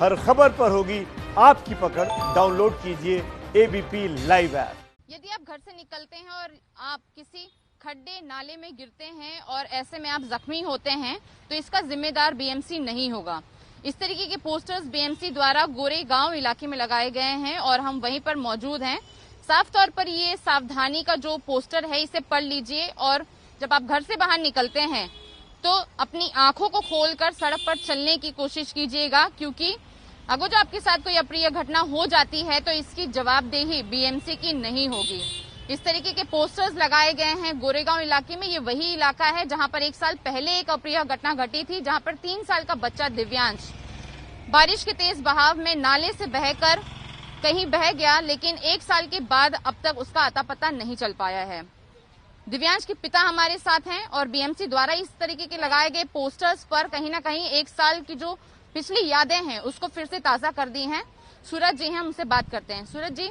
हर खबर पर होगी आपकी पकड़। डाउनलोड कीजिए एबीपी लाइव ऐप। यदि आप घर से निकलते हैं और आप किसी खड्डे नाले में गिरते हैं और ऐसे में आप जख्मी होते हैं तो इसका जिम्मेदार बीएमसी नहीं होगा। इस तरीके के पोस्टर्स बीएमसी द्वारा गोरेगांव इलाके में लगाए गए हैं और हम वहीं पर मौजूद हैं। साफ तौर पर ये सावधानी का जो पोस्टर है इसे पढ़ लीजिए और जब आप घर से बाहर निकलते हैं तो अपनी आंखों को खोलकर सड़क पर चलने की कोशिश कीजिएगा, क्योंकि अगर जो आपके साथ कोई अप्रिय घटना हो जाती है तो इसकी जवाबदेही बीएमसी की नहीं होगी। इस तरीके के पोस्टर्स लगाए गए हैं गोरेगांव इलाके में। ये वही इलाका है जहां पर 1 साल पहले एक अप्रिय घटना घटी थी, जहां पर 3 साल का बच्चा दिव्यांश बारिश के तेज बहाव में नाले से बहकर कहीं बह गया, लेकिन 1 साल के बाद अब तक उसका अता पता नहीं चल पाया है। दिव्यांश के पिता हमारे साथ हैं और बीएमसी द्वारा इस तरीके के लगाए गए पोस्टर्स पर कहीं ना कहीं 1 साल की जो पिछली यादें हैं उसको फिर से ताजा कर दी हैं। सूरज जी हैं, उनसे बात करते हैं। सूरज जी,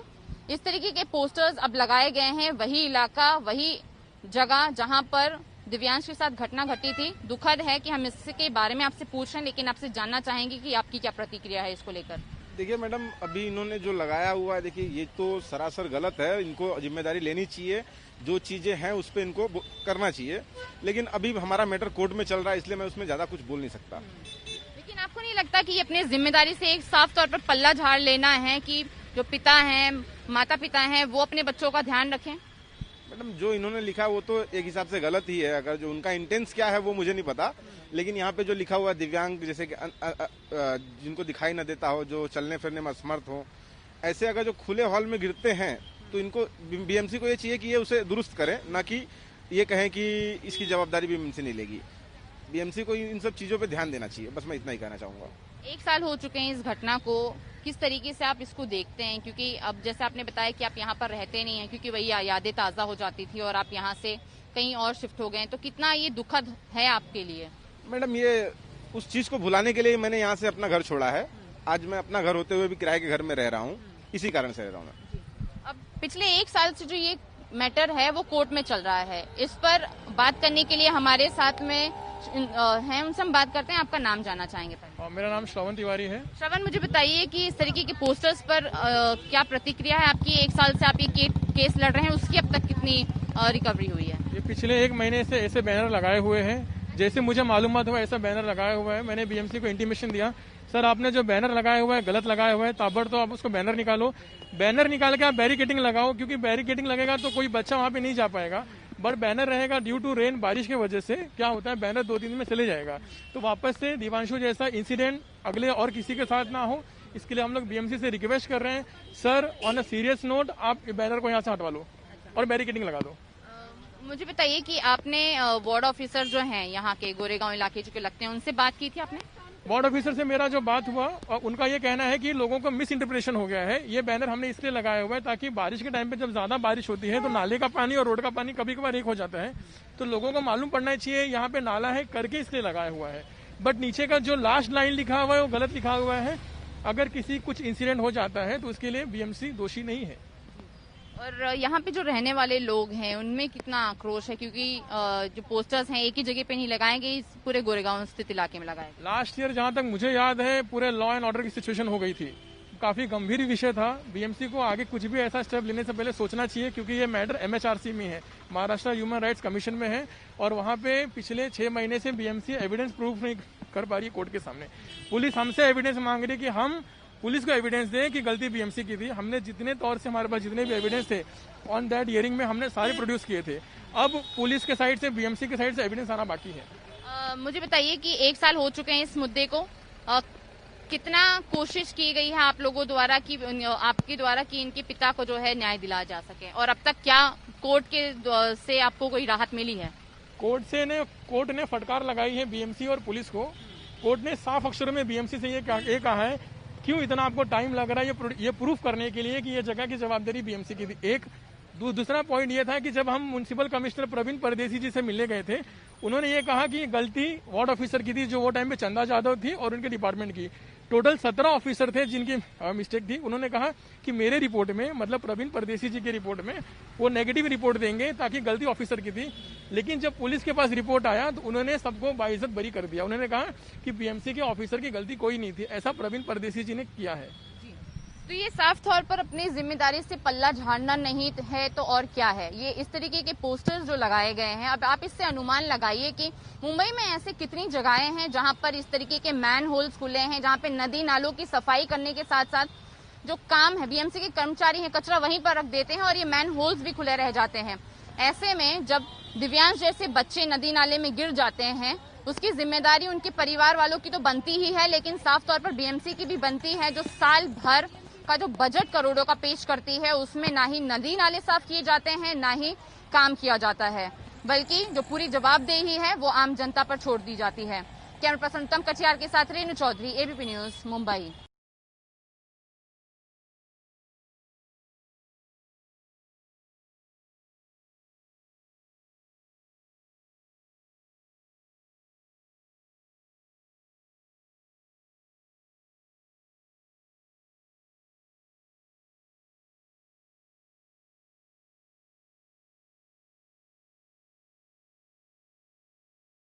इस तरीके के पोस्टर्स अब लगाए गए हैं, वही इलाका, वही जगह जहां पर दिव्यांश के साथ घटना घटी थी। दुखद है कि हम इसके बारे में आपसे पूछ रहे हैं, लेकिन आपसे जानना चाहेंगे कि आपकी क्या प्रतिक्रिया है इसको लेकर। देखिए मैडम, अभी इन्होंने जो लगाया हुआ है, देखिए ये तो सरासर गलत है। इनको जिम्मेदारी लेनी चाहिए, जो चीजें हैं उस पर इनको करना चाहिए। लेकिन अभी हमारा मैटर कोर्ट में चल रहा है, इसलिए मैं उसमें ज्यादा कुछ बोल नहीं सकता। लेकिन आपको नहीं लगता कि अपने जिम्मेदारी से एक साफ तौर पर पल्ला झाड़ लेना है कि जो पिता हैं, माता पिता हैं, वो अपने बच्चों का ध्यान रखें? मैडम, जो इन्होंने लिखा वो तो एक हिसाब से गलत ही है। अगर जो उनका इंटेंस क्या है वो मुझे नहीं पता, लेकिन यहाँ पे जो लिखा हुआ है दिव्यांग, जैसे कि जिनको दिखाई न देता हो, जो चलने फिरने में असमर्थ हो, ऐसे अगर जो खुले हॉल में गिरते हैं तो इनको बीएमसी को ये चाहिए कि ये उसे दुरुस्त करे, ना कि ये कहें कि इसकी जवाबदारी बीएमसी नहीं लेगी। बीएमसी को इन सब चीजों पे ध्यान देना चाहिए, बस मैं इतना ही कहना चाहूंगा। 1 साल हो चुके हैं इस घटना को, किस तरीके से आप इसको देखते हैं? क्योंकि अब जैसे आपने बताया कि आप यहाँ पर रहते नहीं हैं, क्योंकि वही यादें ताज़ा हो जाती थी और आप यहाँ से कहीं और शिफ्ट हो गए, तो कितना ये दुखद है आपके लिए? मैडम, ये उस चीज को भुलाने के लिए मैंने यहाँ से अपना घर छोड़ा है। आज मैं अपना घर होते हुए भी किराए के घर में रह रहा हूँ, इसी कारण से रह रहा हूँ मैं। अब पिछले 1 साल से जो ये मैटर है वो कोर्ट में चल रहा है, इस पर बात करने के लिए हमारे साथ में हैं, उनसे हम बात करते हैं। आपका नाम जानना चाहेंगे पहले? मेरा नाम श्रवण तिवारी है। श्रवण, मुझे बताइए कि इस तरीके के पोस्टर्स पर क्या प्रतिक्रिया है आपकी? 1 साल से आप ये केस लड़ रहे हैं, उसकी अब तक कितनी रिकवरी हुई है? ये पिछले 1 महीने से ऐसे बैनर लगाए हुए हैं, जैसे मुझे मालूमात हुआ ऐसा बैनर लगाया हुआ है। मैंने बीएमसी को इंटीमेशन दिया, सर आपने जो बैनर लगाया हुआ है गलत लगाया हुआ है, ताबड़तोड़ आप उसको बैनर निकालो। बैनर निकाल के आप बैरिकेडिंग लगाओ, क्योंकि बैरिकेडिंग लगेगा तो कोई बच्चा वहां पे नहीं जा पाएगा। बट बैनर रहेगा ड्यू टू रेन, बारिश की वजह से क्या होता है बैनर 2-3 दिन में चले जाएगा। तो वापस से दिवांशु जैसा इंसिडेंट अगले और किसी के साथ ना हो, इसके लिए हम लोग बीएमसी से रिक्वेस्ट कर रहे हैं, sir on a serious note आप बैनर को यहाँ से हटवा लो और बैरिकेडिंग लगा दो। मुझे बताइए कि आपने वार्ड ऑफिसर जो हैं यहाँ के गोरेगांव इलाके जो के लगते हैं, उनसे बात की थी आपने? वार्ड ऑफिसर से मेरा जो बात हुआ, उनका ये कहना है कि लोगों को मिस इंटरप्रिटेशन हो गया है। ये बैनर हमने इसलिए लगाया हुआ है ताकि बारिश के टाइम पे जब ज्यादा बारिश होती है तो नाले का पानी और रोड का पानी कभी कभार एक हो जाता है, तो लोगों को मालूम पड़ना चाहिए यहाँ पे नाला है करके इसलिए लगाया हुआ है। बट नीचे का जो लास्ट लाइन लिखा हुआ है वो गलत लिखा हुआ है। अगर किसी कुछ इंसिडेंट हो जाता है तो उसके लिए बीएमसी दोषी नहीं है। और यहाँ पे जो रहने वाले लोग हैं उनमें कितना आक्रोश है? क्योंकि जो पोस्टर्स हैं एक ही जगह पे नहीं लगाए गए, इस पूरे गोरेगांव स्थित इलाके में लगाए गए। लास्ट ईयर जहाँ तक मुझे याद है पूरे लॉ एंड ऑर्डर की सिचुएशन हो गई थी, काफी गंभीर विषय था। बीएमसी को आगे कुछ भी ऐसा स्टेप लेने से पहले सोचना चाहिए, क्योंकि ये मैटर MHRC में है, महाराष्ट्र ह्यूमन राइट्स कमीशन में है, और वहाँ पे पिछले 6 महीने से बीएमसी एविडेंस प्रूफ नहीं कर पा रही कोर्ट के सामने। पुलिस हमसे एविडेंस मांग रही है कि हम पुलिस को एविडेंस दें कि गलती बीएमसी की थी। हमने जितने तौर से हमारे पास जितने भी एविडेंस थे ऑन दैट हियरिंग में हमने सारे प्रोड्यूस किए थे। अब पुलिस के साइड से, बीएमसी के साइड से एविडेंस आना बाकी है। मुझे बताइए कि 1 साल हो चुके हैं इस मुद्दे को, कितना कोशिश की गई है आप लोगों द्वारा कि आपके द्वारा कि इनके पिता को जो है न्याय दिलाया जा सके, और अब तक क्या कोर्ट के से आपको कोई राहत मिली है? कोर्ट ने फटकार लगाई है बीएमसी और पुलिस को। कोर्ट ने साफ अक्षरों में बीएमसी से ये कहा है, क्यों इतना आपको टाइम लग रहा है ये प्रूफ करने के लिए कि ये जगह की जवाबदारी बीएमसी की थी। एक दूसरा पॉइंट ये था कि जब हम म्युनिसिपल कमिश्नर प्रवीण परदेसी जी से मिलने गए थे, उन्होंने ये कहा कि गलती वार्ड ऑफिसर की थी, जो वो टाइम पे चंदा जाधव थी और उनके डिपार्टमेंट की। टोटल 17 ऑफिसर थे जिनकी मिस्टेक थी। उन्होंने कहा कि मेरे रिपोर्ट में, मतलब प्रवीण परदेसी जी की रिपोर्ट में वो नेगेटिव रिपोर्ट देंगे ताकि गलती ऑफिसर की थी। लेकिन जब पुलिस के पास रिपोर्ट आया तो उन्होंने सबको बाइज्जत बरी कर दिया। उन्होंने कहा कि बीएमसी के ऑफिसर की गलती कोई नहीं थी, ऐसा प्रवीण परदेसी जी ने किया है। तो ये साफ तौर पर अपनी जिम्मेदारी से पल्ला झाड़ना नहीं है तो और क्या है। ये इस तरीके के पोस्टर्स जो लगाए गए हैं, अब आप इससे अनुमान लगाइए कि मुंबई में ऐसे कितनी जगहें हैं जहां पर इस तरीके के मैन होल्स खुले हैं, जहां पे नदी नालों की सफाई करने के साथ साथ जो काम है बीएमसी के कर्मचारी हैं कचरा वहीं पर रख देते हैं और ये मैन होल्स भी खुले रह जाते हैं। ऐसे में जब दिव्यांश जैसे बच्चे नदी नाले में गिर जाते हैं, उसकी जिम्मेदारी उनके परिवार वालों की तो बनती ही है, लेकिन साफ तौर पर बीएमसी की भी बनती है, जो साल भर का जो बजट करोड़ों का पेश करती है उसमें ना ही नदी नाले साफ किए जाते हैं, ना ही काम किया जाता है, बल्कि जो पूरी जवाबदेही है वो आम जनता पर छोड़ दी जाती है। कैमरा पर्सन उत्तम कटियार के साथ रेणु चौधरी, एबीपी न्यूज, मुंबई।